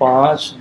5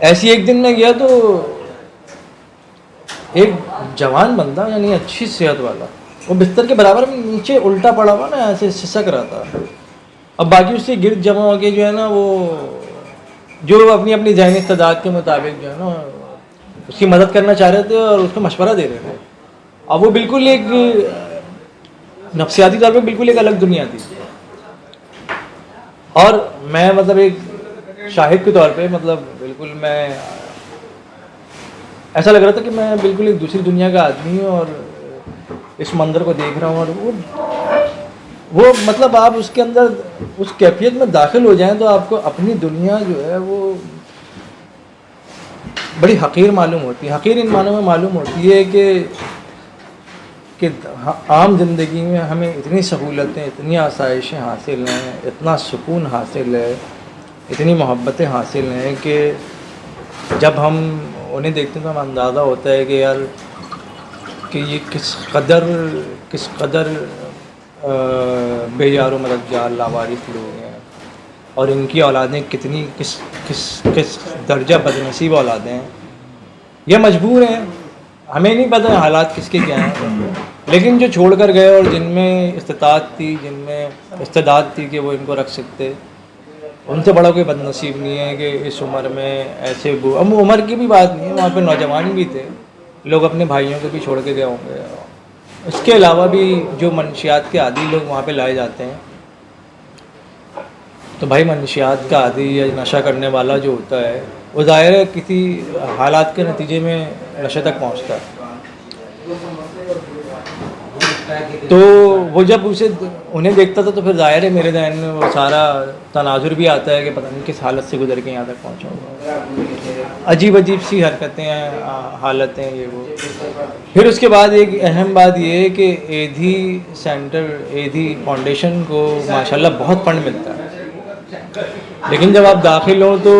ایسی ایک دن میں گیا تو ایک جوان بندہ یعنی اچھی صحت والا وہ بستر کے برابر میں نیچے الٹا پڑا ہوا نا ایسے سسک رہا تھا. اب باقی اس سے گرد جمع ہو کے جو ہے نا وہ جو اپنی اپنی ذہنی استعداد کے مطابق جو ہے نا اس کی مدد کرنا چاہ رہے تھے اور اس کو مشورہ دے رہے تھے. اب وہ بالکل ایک نفسیاتی طور پہ بالکل ایک الگ دنیا تھی. اور میں مطلب ایک شاہد کے طور پہ مطلب بالکل میں ایسا لگ رہا تھا کہ میں بالکل ایک دوسری دنیا کا آدمی ہوں اور اس منظر کو دیکھ رہا ہوں. اور وہ مطلب آپ اس کے اندر اس کیفیت میں داخل ہو جائیں تو آپ کو اپنی دنیا جو ہے وہ بڑی حقیر معلوم ہوتی ہے. حقیر ان معنوں میں معلوم ہوتی ہے کہ عام زندگی میں ہمیں اتنی سہولتیں اتنی آسائشیں حاصل ہیں, اتنا سکون حاصل ہے, اتنی محبتیں حاصل ہیں کہ جب ہم انہیں دیکھتے ہیں تو ہمیں اندازہ ہوتا ہے کہ یار کہ یہ کس قدر بے یار و مددگار لاوارث لوگ ہیں اور ان کی اولادیں کتنی کس درجہ بد نصیب اولادیں ہیں. یہ مجبور ہیں, ہمیں نہیں پتہ حالات کس کے کیا ہیں, لیکن جو چھوڑ کر گئے اور جن میں استطاعت تھی, جن میں استعداد تھی کہ وہ ان کو رکھ سکتے, ان سے بڑا کوئی بد نصیب نہیں ہے کہ اس عمر میں ایسے اب عمر کی بھی بات نہیں ہے, وہاں پہ نوجوان بھی تھے, لوگ اپنے بھائیوں کو بھی چھوڑ کے گئے ہوں گے. اس کے علاوہ بھی جو منشیات کے عادی لوگ وہاں پہ لائے جاتے ہیں تو بھائی منشیات کا عادی یا نشہ کرنے والا جو ہوتا ہے وہ ظاہر ہے کسی حالات کے نتیجے میں نشے تک پہنچتا ہے. تو وہ جب انہیں دیکھتا تھا تو پھر ظاہر ہے میرے ذہن میں وہ سارا تناظر بھی آتا ہے کہ پتہ نہیں کس حالت سے گزر کے یہاں تک پہنچا ہوگا. عجیب سی حرکتیں ہیں, حالتیں یہ وہ. پھر اس کے بعد ایک اہم بات یہ ہے کہ ایدھی سینٹر ایدھی فاؤنڈیشن کو ماشاءاللہ بہت فنڈ ملتا ہے, لیکن جب آپ داخل ہوں تو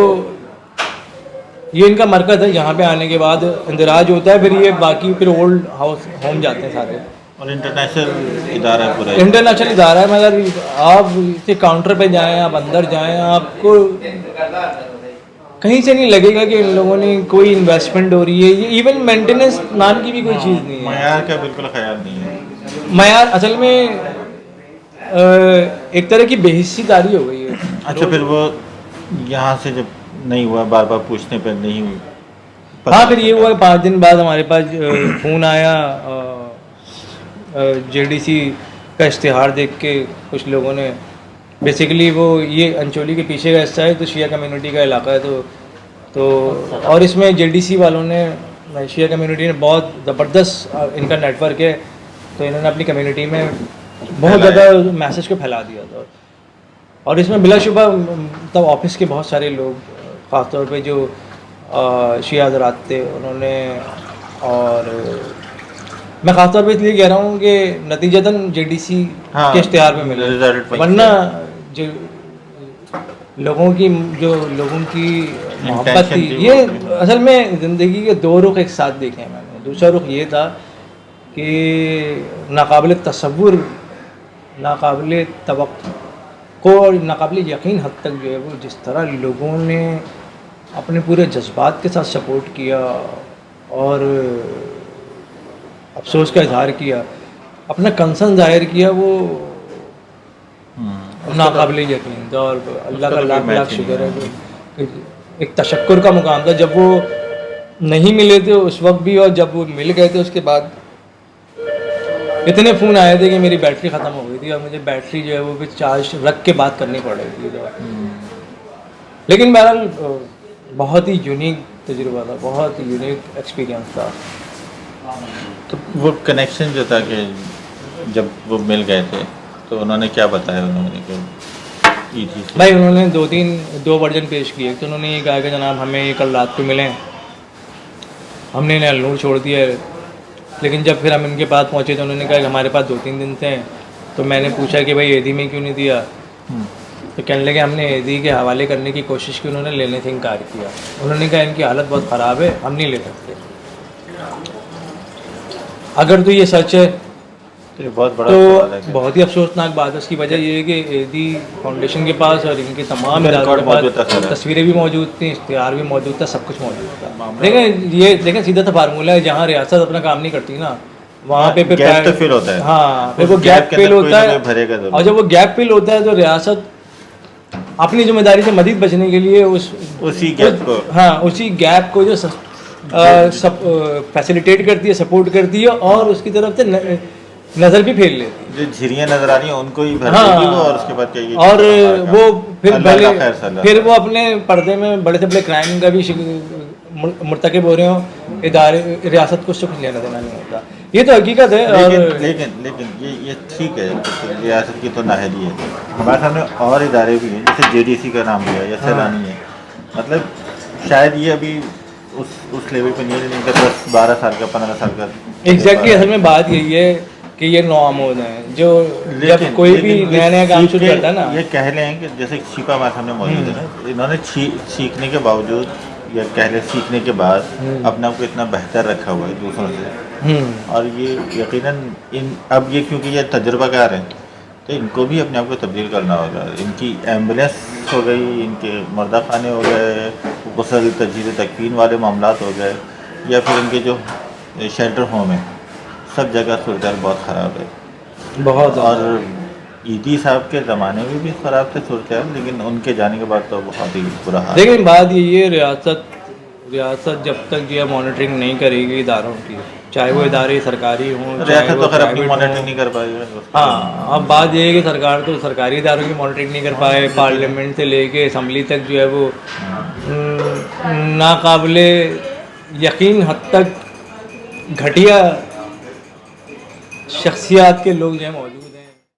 یہ ان کا مرکز ہے. یہاں پہ آنے کے بعد اندراج ہوتا ہے, پھر یہ باقی پھر اولڈ ہاؤس ہوم جاتے ہیں سارے. اور انٹرنیشنل ادارہ ہے پورا, انٹرنیشنل ادارہ ہے, مگر آپ اسے کاؤنٹر پہ جائیں, آپ اندر جائیں, آپ کو کہیں سے نہیں لگے گا کہ ان لوگوں نے کوئی انویسٹمنٹ ہو رہی ہے. یہ ایون مینٹیننس نام کی بھی کوئی چیز نہیں ہے, معیار کا بالکل خیال نہیں ہے. معیار اصل میں ایک طرح کی بے حسی داری ہو گئی ہے. اچھا, پھر وہ یہاں سے جب نہیں ہوا, بار بار پوچھنے پہ نہیں ہوئی. ہاں, پھر یہ ہوا 5 دن بعد ہمارے پاس فون آیا JDC کا اشتہار دیکھ کے. کچھ لوگوں نے بیسیکلی وہ یہ انچولی کے پیچھے کا حصہ ہے تو شیعہ کمیونٹی کا علاقہ ہے, تو اور اس میں JDC والوں نے شیعہ کمیونٹی نے بہت زبردست ان کا نیٹ ورک ہے, تو انہوں نے اپنی کمیونٹی میں بہت زیادہ میسیج کو پھیلا دیا تھا. اور اس میں بلا شبہ تب آفس کے بہت سارے لوگ خاص طور پہ جو شیعہ حضرات تھے انہوں نے, اور میں خاص طور پہ اس لیے کہہ رہا ہوں کہ نتیجتاً JDC کے اشتہار پہ ملے, ورنہ جو لوگوں کی محبت تھی. یہ اصل میں زندگی کے 2 رخ ایک ساتھ دیکھے ہیں میں نے. دوسرا رخ یہ تھا کہ ناقابل تصور, ناقابل توقع اور ناقابل یقین حد تک جو ہے وہ جس طرح لوگوں نے اپنے پورے جذبات کے ساتھ سپورٹ کیا اور افسوس کا اظہار کیا, اپنا کنسرن ظاہر کیا, وہ ناقابل یقین تھا. اور اللہ کا لاکھ لاکھ شکر ہے کہ ایک تشکر کا مقام تھا. جب وہ نہیں ملے تھے اس وقت بھی, اور جب وہ مل گئے تھے اس کے بعد اتنے فون آئے تھے کہ میری بیٹری ختم ہو گئی تھی اور مجھے بیٹری جو ہے وہ بھی چارج رکھ کے بات کرنی پڑ رہی تھی. لیکن بہرحال بہت ہی یونیک تجربہ تھا, بہت ہی یونیک ایکسپیرینس تھا. تو وہ کنیکشن جو تھا کہ جب وہ مل گئے تھے تو انہوں نے کیا بتایا, انہوں نے کہ بھائی انہوں نے 2 ورژن پیش کیے. تو انہوں نے یہ کہا کہ جناب ہمیں یہ کل رات کو ملیں, ہم نے انہیں النور چھوڑ دیا ہے. لیکن جب پھر ہم ان کے پاس پہنچے تو انہوں نے کہا کہ ہمارے پاس 2-3 دن تھے. تو میں نے پوچھا کہ بھائی ایدھی میں کیوں نہیں دیا, تو کہنے لگے ہم نے ایدھی کے حوالے کرنے کی کوشش کی, انہوں نے لینے سے انکار کیا. انہوں نے کہا ان کی حالت بہت خراب ہے, ہم نہیں لے سکتے. اگر تو یہ سچ ہے تو یہ بہت بڑا سوال ہے تو کہ بہت ہی افسوسناک بات ہے. اس کی وجہ یہ ہے کہ ایدی فاؤنڈیشن کے پاس اور ان کے تمام ان کا اداروں کے ریکارڈ موجود تھا پاس سر. تصویریں بھی موجود تھیں, اشتہار بھی موجود تھا, سب کچھ موجود تھا. دیکھیں سیدھا سا فارمولہ ہے, جہاں ریاست اپنا کام نہیں کرتی نا وہاں پہ گیپ تو فل ہوتا ہے. ہاں پھر اس وہ گیپ کے فل اندر کوئی ہوتا نہ ہے. کوئی بھرے گا ضرور. اور جب وہ گیپ فل ہوتا ہے تو ریاست اپنی ذمہ داری سے مزید بچنے کے لیے اسی گیپ کو اسی گیپ کو جو فیسیلیٹیٹ کرتی ہے, سپورٹ کرتی ہے, اور اس کی طرف سے نظر بھی پھیر لیتی ہے. جو جھریاں نظر آ رہی ہیں ان کو ہی بھر دے گی وہ, اور اس کے بعد کہے گی اور وہ پھر وہ وہ اپنے پردے میں بڑے سے بڑے کرائم کا بھی مرتکب ہو رہے ہوں, ادارے ریاست کو کچھ لینا دینا نہیں ہوتا. یہ تو حقیقت ہے. لیکن یہ ٹھیک ہے, ریاست کی تو نااہلی ہے. ہمارے سامنے اور ادارے بھی ہیں, جیسے جے ڈی سی کا نام لیا یا سیلانی ہے. مطلب شاید یہ ابھی اس لیول پہ نہیں ہے, جن کا 10-12 سال کا 15 سال کا. ایگزیکٹلی اصل میں بات یہی ہے کہ یہ نوآموز ہیں, جو جب کوئی بھی نیا کام شروع کرتا ہے نا, یہ کہہ لیں کہ جیسے چھپا ہمارے سامنے موجود ہے نا, انہوں نے سیکھنے کے باوجود یا کہہ لیں سیکھنے کے بعد اپنے آپ کو اتنا بہتر رکھا ہوا ہے دوسروں سے. اور یہ یقیناً اب یہ کیونکہ یہ تجربہ کار ہیں تو ان کو بھی اپنے آپ کو تبدیل کرنا ہوگا. ان کی ایمبولینس ہو گئی, ان کے مردہ خانے ہو گئے, غسل تجہیز تکفین والے معاملات ہو گئے, یا پھر ان کے جو شیلٹر ہوم ہیں, سب جگہ صورتحال بہت خراب ہے. بہت. اور ایدی صاحب کے زمانے میں بھی خراب تھے صورتحال, لیکن ان کے جانے کے بعد تو بہت ہی برا حال. لیکن بات یہ ہے, ریاست جب تک یہ مانیٹرنگ نہیں کرے گی اداروں کی, چاہے وہ ادارے سرکاری ہوں, ریاست تو خیر اپنی مانیٹرنگ نہیں کر پائے گا. ہاں, اب بات یہ ہے کہ سرکار تو سرکاری اداروں کی مانیٹرنگ نہیں کر پائے, پارلیمنٹ سے لے کے اسمبلی تک جو ہے وہ ناقابل یقین حد تک گھٹیا شخصیات کے لوگ جو ہیں موجود ہیں.